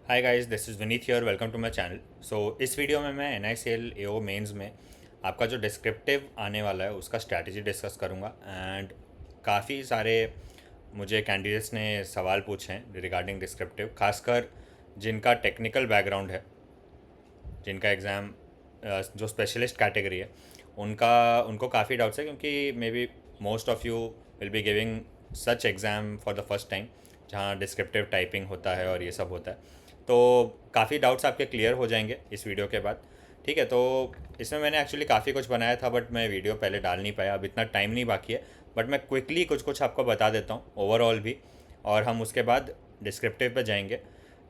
Hi guys, this is Vineet here. Welcome to my channel. इस video में मैं NICL AO mains में आपका जो डिस्क्रिप्टिव आने वाला है उसका स्ट्रैटेजी डिस्कस करूँगा। एंड काफ़ी सारे मुझे कैंडिडेट्स ने सवाल पूछे हैं रिगार्डिंग डिस्क्रिप्टिव, खासकर जिनका टेक्निकल बैकग्राउंड है, जिनका एग्ज़ाम जो स्पेशलिस्ट कैटेगरी है उनका उनको काफ़ी डाउट्स है, क्योंकि may be most of you will be giving such exam for the first time, जहाँ डिस्क्रिप्टिव टाइपिंग होता है और ये सब होता है। तो काफ़ी डाउट्स आपके क्लियर हो जाएंगे इस वीडियो के बाद। ठीक है, तो इसमें मैंने एक्चुअली काफ़ी कुछ बनाया था, बट मैं वीडियो पहले डाल नहीं पाया, अब इतना टाइम नहीं बाकी है। बट मैं क्विकली कुछ कुछ आपको बता देता हूँ ओवरऑल भी, और हम उसके बाद डिस्क्रिप्टिव पे जाएंगे।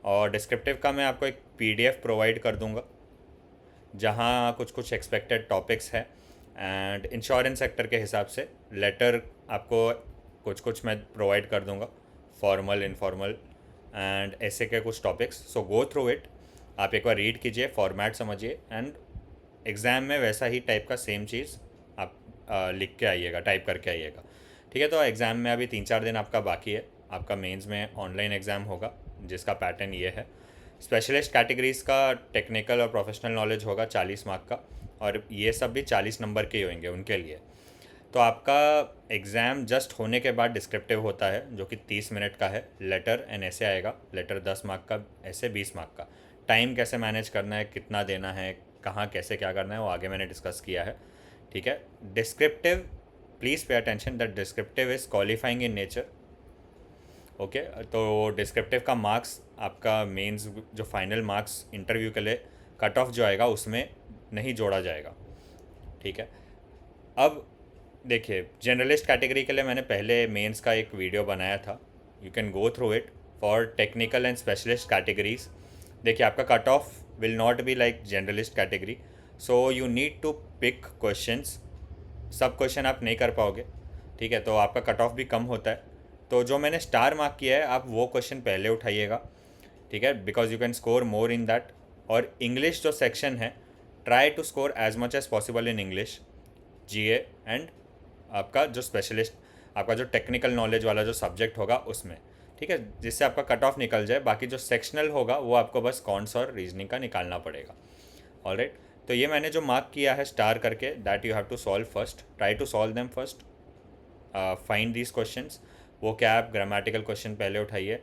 और डिस्क्रिप्टिव का मैं आपको एक PDF प्रोवाइड कर दूंगा, जहाँ कुछ कुछ एक्सपेक्टेड टॉपिक्स है। एंड इंश्योरेंस सेक्टर के हिसाब से लेटर आपको कुछ कुछ मैं प्रोवाइड कर दूंगा, फॉर्मल इनफॉर्मल एंड ऐसे के कुछ topics. So go through it, आप एक बार रीड कीजिए, फॉर्मेट समझिए, एंड एग्ज़ाम में वैसा ही टाइप का सेम चीज़ आप लिख के आइएगा, टाइप करके आइएगा। ठीक है, तो एग्ज़ाम में अभी 3-4 दिन आपका बाकी है। आपका मेंस में ऑनलाइन एग्ज़ाम होगा, जिसका पैटर्न ये है। स्पेशलिस्ट कैटेगरीज़ का टेक्निकल और प्रोफेशनल नॉलेज होगा 40 मार्क का, और ये सब भी 40 नंबर के ही होंगे उनके लिए। तो आपका एग्ज़ाम जस्ट होने के बाद डिस्क्रिप्टिव होता है, जो कि 30 मिनट का है। लेटर एंड ऐसे आएगा, लेटर 10 मार्क का, ऐसे 20 मार्क का। टाइम कैसे मैनेज करना है, कितना देना है, कहाँ कैसे क्या करना है, वो आगे मैंने डिस्कस किया है। ठीक है, descriptive, please pay attention that descriptive is qualifying in nature. Okay, तो डिस्क्रिप्टिव का मार्क्स आपका मेंस जो फाइनल मार्क्स इंटरव्यू के लिए कट ऑफ जो आएगा उसमें नहीं जोड़ा जाएगा। ठीक है, अब देखिए, जनरलिस्ट कैटेगरी के लिए मैंने पहले मेंस का एक वीडियो बनाया था, you can go through it. For technical and specialist categories, देखिए आपका cut off will not be like generalist category, so you need to pick questions. सब क्वेश्चन आप नहीं कर पाओगे। ठीक है, तो आपका कट ऑफ भी कम होता है। तो जो मैंने स्टार मार्क किया है, आप वो क्वेश्चन पहले उठाइएगा। ठीक है, because you can score more in that. और इंग्लिश जो सेक्शन है, try to score as much as possible in English, GA and आपका जो स्पेशलिस्ट, आपका जो टेक्निकल नॉलेज वाला जो सब्जेक्ट होगा उसमें। ठीक है, जिससे आपका कट ऑफ निकल जाए। बाकी जो सेक्शनल होगा वो आपको बस कॉन्स और रीजनिंग का निकालना पड़ेगा। ऑलराइट, तो ये मैंने जो मार्क किया है स्टार करके, that you have to solve first, try to solve them first, find these questions. वो क्या, आप ग्रामेटिकल क्वेश्चन पहले उठाइए।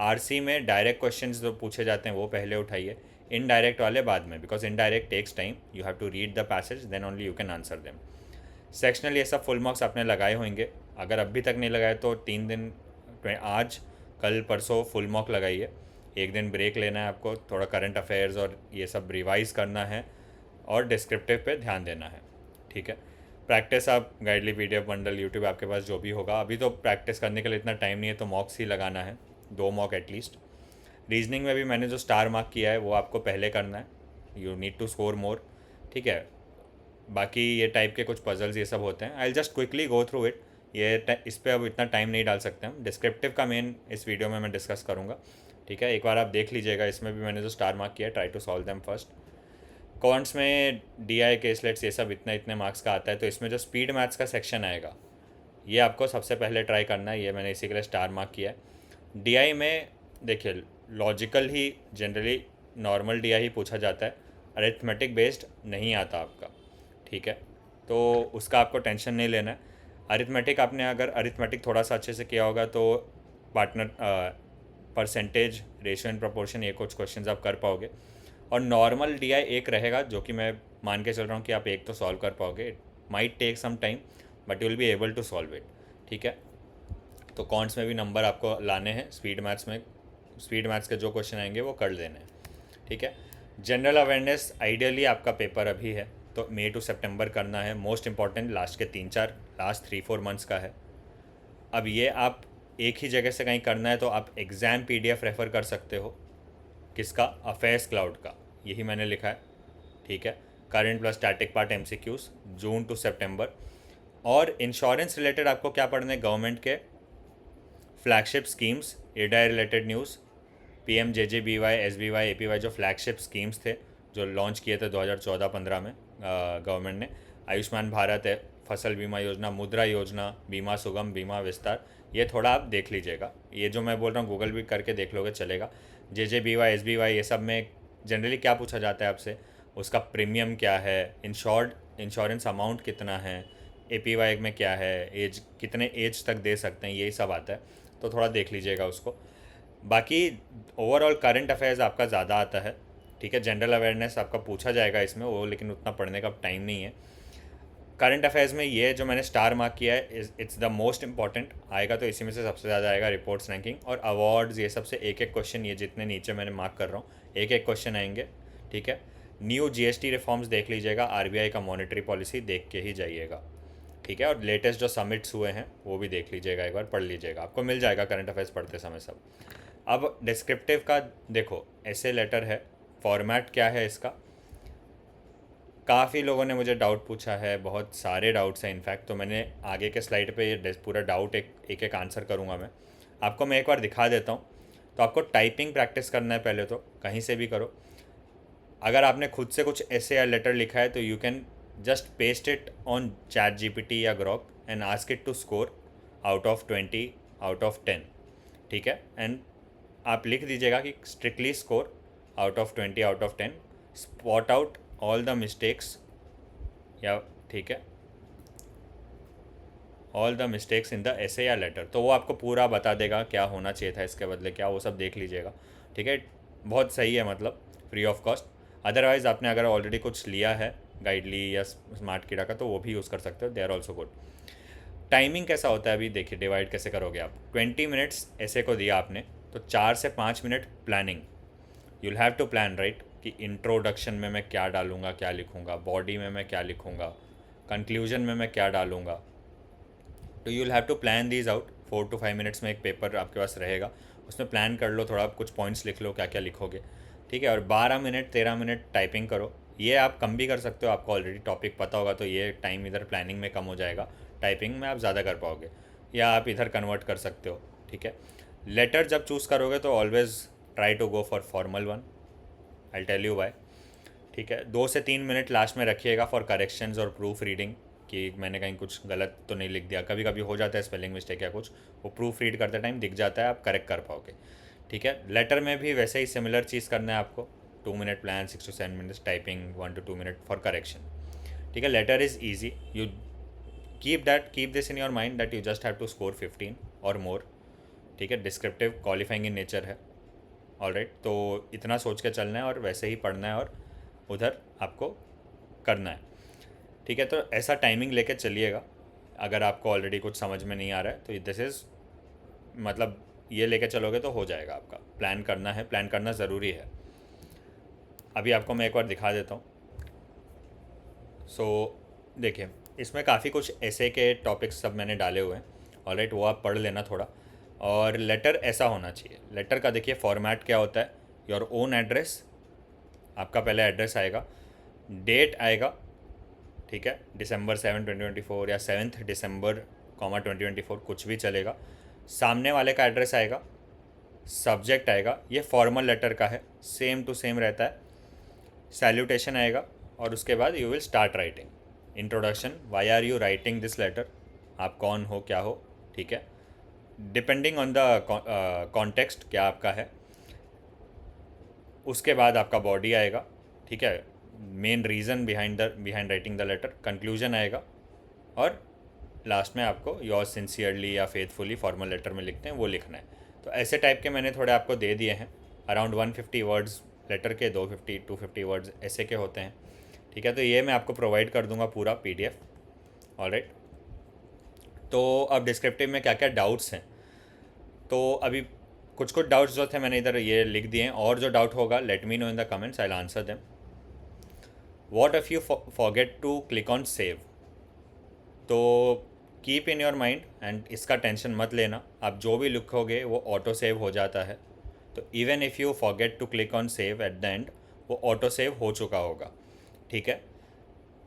RC में डायरेक्ट क्वेश्चंस जो पूछे जाते हैं वो पहले उठाइए, इनडायरेक्ट वाले बाद में, because indirect takes time, you have to read the passage, then only you can answer them. Sectional ये सब फुल मार्क्स आपने लगाए होंगे, अगर अभी तक नहीं लगाए तो 3 दिन, आज कल परसों फुल मार्क लगाइए। एक दिन ब्रेक लेना है आपको, थोड़ा करंट अफेयर्स और ये सब रिवाइज करना है, और डिस्क्रिप्टिव पे ध्यान देना है। ठीक है, प्रैक्टिस आप गाइडली PDF बंडल यूट्यूब आपके पास जो भी होगा, अभी तो प्रैक्टिस करने के लिए इतना टाइम नहीं है, तो मॉक्स ही लगाना है, 2 मॉक एटलीस्ट। रीजनिंग में भी मैंने जो स्टार मार्क किया है वो आपको पहले करना है, you need to score more. ठीक है, बाकी ये टाइप के कुछ पजल्स ये सब होते हैं, I just quickly go through it. इस पर अब इतना टाइम नहीं डाल सकते हम। डिस्क्रिप्टिव का मेन इस वीडियो में मैं डिस्कस करूँगा। ठीक है, एक बार आप देख लीजिएगा, इसमें भी मैंने जो स्टार मार्क किया है, try to solve them first. Quants में DI केसलेट्स ये सब इतने इतने मार्क्स का आता है, तो इसमें जो स्पीड मैथ्स का सेक्शन आएगा ये आपको सबसे पहले ट्राई करना है, ये मैंने इसी के लिए स्टार मार्क किया है। DI में देखिए, लॉजिकल ही जनरली नॉर्मल DI ही पूछा जाता है, अरिथमेटिक बेस्ड नहीं आता आपका। ठीक है, तो उसका आपको टेंशन नहीं लेना है। अरिथमेटिक आपने अगर अरिथमेटिक थोड़ा सा अच्छे से किया होगा तो partner percentage, ratio and proportion, ये कुछ क्वेश्चंस आप कर पाओगे। और नॉर्मल DI एक रहेगा, जो कि मैं मान के चल रहा हूँ कि आप एक तो सॉल्व कर पाओगे। It might take some time, but you will be able to solve it. ठीक है, तो कॉन्ट्स में भी नंबर आपको लाने हैं, स्पीड मैथ्स में स्पीड मैथ्स के जो क्वेश्चन आएंगे वो कर देने हैं। ठीक है, जनरल अवेयरनेस आइडियली आपका पेपर अभी है तो मई टू सितंबर करना है, मोस्ट इंपॉर्टेंट लास्ट के 3-4 लास्ट 3-4 मंथ्स का है। अब ये आप एक ही जगह से कहीं करना है तो आप एग्ज़ाम PDF रेफ़र कर सकते हो। किसका, अफेयर्स क्लाउड का, यही मैंने लिखा है। ठीक है, current plus static part MCQs, June to सितंबर। और इंश्योरेंस रिलेटेड आपको क्या पढ़ना है, गवर्नमेंट के फ्लैगशिप स्कीम्स, एडाई related news, PMJJBY SBY APY जो फ्लैगशिप स्कीम्स थे जो लॉन्च किए थे 2014-15 में गवर्नमेंट ने, आयुष्मान भारत है, फसल बीमा योजना, मुद्रा योजना, बीमा सुगम, बीमा विस्तार, ये थोड़ा आप देख लीजिएगा। ये जो मैं बोल रहा हूँ गूगल भी करके देख लोगे चलेगा। JJBY SBY ये सब में जनरली क्या पूछा जाता है आपसे, उसका प्रीमियम क्या है, इंश्योरेंस अमाउंट कितना है, APY में क्या है, एज कितने एज तक दे सकते हैं, यही सब आता है। तो थोड़ा देख लीजिएगा उसको। बाकी ओवरऑल करंट अफेयर्स आपका ज़्यादा आता है, ठीक है। जनरल अवेयरनेस आपका पूछा जाएगा इसमें, वो लेकिन उतना पढ़ने का टाइम नहीं है। करंट अफेयर्स में ये जो मैंने स्टार मार्क किया है इट्स द मोस्ट इंपॉर्टेंट आएगा, तो इसी में से सबसे ज़्यादा आएगा रिपोर्ट्स, रैंकिंग और अवार्ड्स, ये सबसे एक एक क्वेश्चन, ये जितने नीचे मैंने मार्क कर रहा हूँ एक एक क्वेश्चन आएंगे, ठीक है। न्यू GST रिफॉर्म्स देख लीजिएगा, RBI का मॉनेटरी पॉलिसी देख के ही जाइएगा, ठीक है। और लेटेस्ट जो समिट्स हुए हैं वो भी देख लीजिएगा, एक बार पढ़ लीजिएगा, आपको मिल जाएगा करंट अफेयर्स पढ़ते समय सब। अब डिस्क्रिप्टिव का देखो, ऐसे लेटर है, फॉर्मेट क्या है इसका, काफ़ी लोगों ने मुझे डाउट पूछा है, बहुत सारे डाउट्स हैं इनफैक्ट, तो मैंने आगे के स्लाइड पे ये पूरा डाउट एक एक आंसर करूँगा मैं एक बार दिखा देता हूँ। तो आपको टाइपिंग प्रैक्टिस करना है पहले, तो कहीं से भी करो। अगर आपने खुद से कुछ ऐसे या लेटर लिखा है तो you can just paste it on ChatGPT या Grok and ask it to score out of 20 out of 10, ठीक है। एंड आप लिख दीजिएगा कि strictly score out of 20 out of 10, spot out all the mistakes, या ठीक है, all the mistakes in the essay या लेटर, तो वो आपको पूरा बता देगा क्या होना चाहिए था इसके बदले क्या, वो सब देख लीजिएगा, ठीक है। बहुत सही है, मतलब फ्री ऑफ कॉस्ट। अदरवाइज़ आपने अगर ऑलरेडी कुछ लिया है गाइडली या स्मार्ट कीड़ा का, तो वो भी यूज़ कर सकते हो, they are also good. Timing कैसा होता है अभी देखिए, डिवाइड कैसे करोगे आप। 20 मिनट्स ऐसे को दिया आपने, तो 4 से 5 minute planning, you'll have to plan right, कि इंट्रोडक्शन में मैं क्या डालूंगा, क्या लिखूंगा, बॉडी में मैं क्या लिखूंगा, कंक्लूजन में मैं क्या डालूंगा, तो you will have to plan these out. 4 to 5 minutes में एक पेपर आपके पास रहेगा, उसमें प्लान कर लो, थोड़ा कुछ पॉइंट्स लिख लो क्या क्या लिखोगे, ठीक है। और 12 मिनट 13 मिनट टाइपिंग करो, ये आप कम भी कर सकते हो, आपको ऑलरेडी टॉपिक पता होगा तो ये टाइम इधर प्लानिंग में कम हो जाएगा, टाइपिंग में आप ज़्यादा कर पाओगे, या आप इधर कन्वर्ट कर सकते हो, ठीक है। लेटर जब चूज़ करोगे तो always try to go for formal one, I tell you why, ठीक है। 2 से 3 मिनट लास्ट में रखिएगा फॉर करेक्शंस और प्रूफ रीडिंग, कि मैंने कहीं कुछ गलत तो नहीं लिख दिया, कभी कभी हो जाता है स्पेलिंग मिस्टेक या कुछ, वो प्रूफ रीड करते टाइम दिख जाता है, आप करेक्ट कर पाओगे, ठीक है। लेटर में भी वैसे ही सिमिलर चीज़ करना है आपको, 2 minute plan, 6 to 7 minutes typing, 1 to 2 minute for correction, ठीक है। Letter is easy, you keep this in your mind that you just have to score 15 और मोर, ठीक है। डिस्क्रिप्टिव क्वालिफाइंग इन नेचर है, ऑलराइट, तो इतना सोच के चलना है और वैसे ही पढ़ना है और उधर आपको करना है, ठीक है। तो ऐसा टाइमिंग लेके चलिएगा, अगर आपको ऑलरेडी कुछ समझ में नहीं आ रहा है तो दिस इज़, मतलब ये लेके चलोगे तो हो जाएगा आपका। प्लान करना है, प्लान करना ज़रूरी है। अभी आपको मैं एक बार दिखा देता हूँ। देखिए, इसमें काफ़ी कुछ ऐसे के टॉपिक्स सब मैंने डाले हुए हैं, ऑलराइट, वो आप पढ़ लेना थोड़ा। और लेटर ऐसा होना चाहिए, लेटर का देखिए फॉर्मेट क्या होता है, योर ओन एड्रेस, आपका पहले एड्रेस आएगा, डेट आएगा, ठीक है, December 7, 2024 या 7th December, 2024 कुछ भी चलेगा। सामने वाले का एड्रेस आएगा, सब्जेक्ट आएगा, ये फॉर्मल लेटर का है, सेम टू सेम रहता है। सैल्यूटेशन आएगा और उसके बाद you will start writing introduction, why are you writing this letter, आप कौन हो क्या हो, ठीक है, डिपेंडिंग ऑन द कॉन्टेक्स्ट क्या आपका है। उसके बाद आपका बॉडी आएगा, ठीक है, main reason behind writing the letter, conclusion आएगा, और लास्ट में आपको योर्स सिंसियरली या फेथफुली फॉर्मल लेटर में लिखते हैं वो लिखना है। तो ऐसे टाइप के मैंने थोड़े आपको दे दिए हैं, अराउंड 150 वर्ड्स लेटर के, 250 वर्ड्स ऐसे के होते हैं, ठीक है। तो ये मैं आपको प्रोवाइड कर दूंगा पूरा PDF, ऑलराइट। तो अब डिस्क्रिप्टिव में क्या क्या डाउट्स हैं, तो अभी कुछ कुछ डाउट्स जो थे मैंने इधर ये लिख दिए हैं, और जो डाउट होगा let me know in the comments, I will answer them. What if you forget to click on save, तो keep in your mind and इसका टेंशन मत लेना, आप जो भी लिखोगे वो ऑटो सेव हो जाता है। तो even if you forget to click on save at the end, वो ऑटो सेव हो चुका होगा, ठीक है।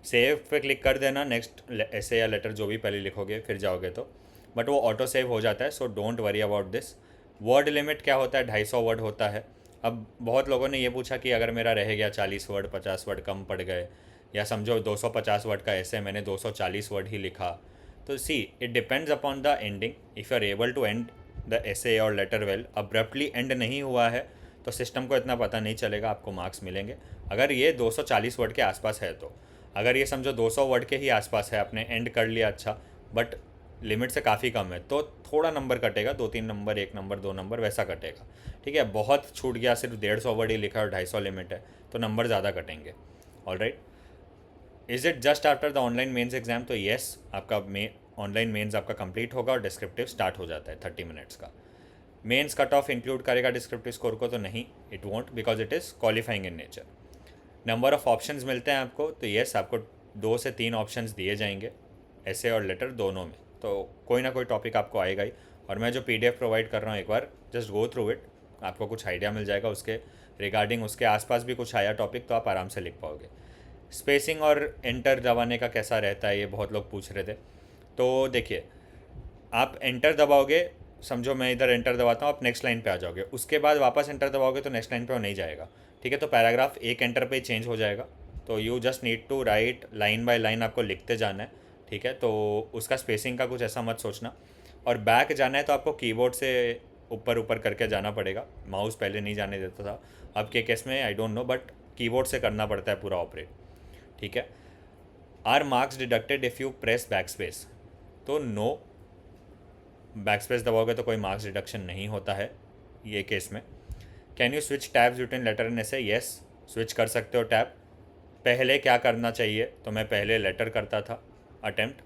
सेव पे क्लिक कर देना, नेक्स्ट ऐसे या लेटर जो भी पहले लिखोगे फिर जाओगे तो, बट वो ऑटो सेव हो जाता है, so don't worry about this. Word limit क्या होता है, 250 वर्ड होता है। अब बहुत लोगों ने ये पूछा कि अगर मेरा रह गया 40 वर्ड, 50 वर्ड कम पड़ गए, या समझो 250 वर्ड का ऐसे मैंने 240 वर्ड ही लिखा, तो see it depends upon the ending, if you are able to end the essay और लेटर वेल, अब्रप्टली एंड नहीं हुआ है तो सिस्टम को इतना पता नहीं चलेगा, आपको मार्क्स मिलेंगे अगर ये 240 वर्ड के आसपास है तो। अगर ये समझो 200 वर्ड के ही आसपास है, आपने एंड कर लिया अच्छा, बट लिमिट से काफ़ी कम है, तो थोड़ा नंबर कटेगा, 2-3 नंबर, 1 नंबर, 2 नंबर वैसा कटेगा। ठीक है, बहुत छूट गया, सिर्फ 150 वर्ड ही लिखा है और 250 लिमिट है, तो नंबर ज़्यादा कटेंगे। Alright, is it just after the online mains exam? तो येस, आपका ऑनलाइन मेंस आपका कंप्लीट होगा और डिस्क्रिप्टिव स्टार्ट हो जाता है 30 मिनट्स का। मेंस कट ऑफ इंक्लूड करेगा डिस्क्रिप्टिव स्कोर को? तो नहीं, it won't, because it is qualifying in nature. Number of options मिलते हैं आपको? तो येस, आपको 2 से 3 ऑप्शंस दिए जाएंगे, ऐसे और लेटर दोनों में, तो कोई ना कोई टॉपिक आपको आएगा ही। और मैं जो PDF प्रोवाइड कर रहा हूँ, एक बार जस्ट गो थ्रू इट, आपको कुछ आइडिया मिल जाएगा उसके रिगार्डिंग। उसके आसपास भी कुछ आया टॉपिक तो आप आराम से लिख पाओगे। स्पेसिंग और एंटर दबाने का कैसा रहता है, ये बहुत लोग पूछ रहे थे। तो देखिए, आप एंटर दबाओगे, समझो मैं इधर एंटर दबाता हूँ, आप नेक्स्ट लाइन पे आ जाओगे, उसके बाद वापस एंटर दबाओगे तो नेक्स्ट लाइन पे वो नहीं जाएगा। ठीक है, तो पैराग्राफ एक एंटर पे ही चेंज हो जाएगा। तो you just need to write line by line, आपको लिखते जाना है। ठीक है, तो उसका स्पेसिंग का कुछ ऐसा मत सोचना। और बैक जाना है तो आपको कीबोर्ड से ऊपर ऊपर करके जाना पड़ेगा, माउस पहले नहीं जाने देता था, अब के केस में I don't know, but keyboard से करना पड़ता है पूरा ऑपरेट। ठीक है, are marks deducted if you press back space? तो नो, बैक स्पेस दबाओगे तो कोई मार्क्स डिडक्शन नहीं होता है ये केस में। Can you switch tabs between letter and essay? Yes, switch कर सकते हो टैब। पहले क्या करना चाहिए, तो मैं पहले लेटर करता था अटेम्प्ट।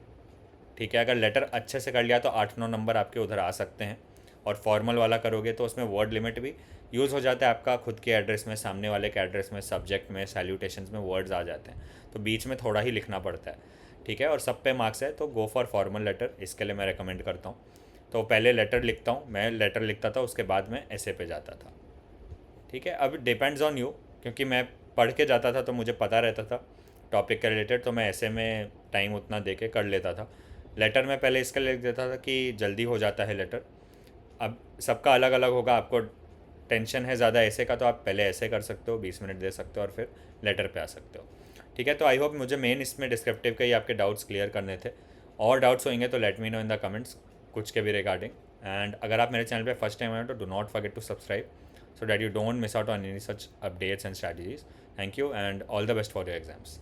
ठीक है, अगर लेटर अच्छे से कर लिया तो 8-9 नंबर आपके उधर आ सकते हैं। और फॉर्मल वाला करोगे तो उसमें वर्ड लिमिट भी यूज़ हो जाता है, आपका खुद के एड्रेस में, सामने वाले के एड्रेस में, सब्जेक्ट में, सैल्यूटेशंस में वर्ड्स आ जाते हैं, तो बीच में थोड़ा ही लिखना पड़ता है। ठीक है, और सब पे मार्क्स है, तो गो फॉर फॉर्मल लेटर, इसके लिए मैं रेकमेंड करता हूँ। तो पहले लेटर लिखता हूँ, मैं लेटर लिखता था, उसके बाद मैं ऐसे पे जाता था। ठीक है, अब डिपेंड्स ऑन यू, क्योंकि मैं पढ़ के जाता था तो मुझे पता रहता था टॉपिक के रिलेटेड, तो मैं ऐसे में टाइम उतना दे के कर लेता था। लेटर में पहले इसके लिए लिख देता था कि जल्दी हो जाता है लेटर। अब सबका अलग अलग होगा, आपको टेंशन है ज़्यादा ऐसे का तो आप पहले ऐसे कर सकते हो, 20 मिनट दे सकते हो और फिर लेटर पे आ सकते हो। ठीक है, तो आई होप मुझे मेन इसमें डिस्क्रिप्टिव के ही आपके डाउट्स क्लियर करने थे। और डाउट्स होंगे तो late me know in the comments, कुछ के भी रिगार्डिंग। एंड अगर आप मेरे चैनल पे फर्स्ट टाइम आए तो do not forget to subscribe so that you don't miss out on any such updates and strategies. Thank you and all the best for your exams.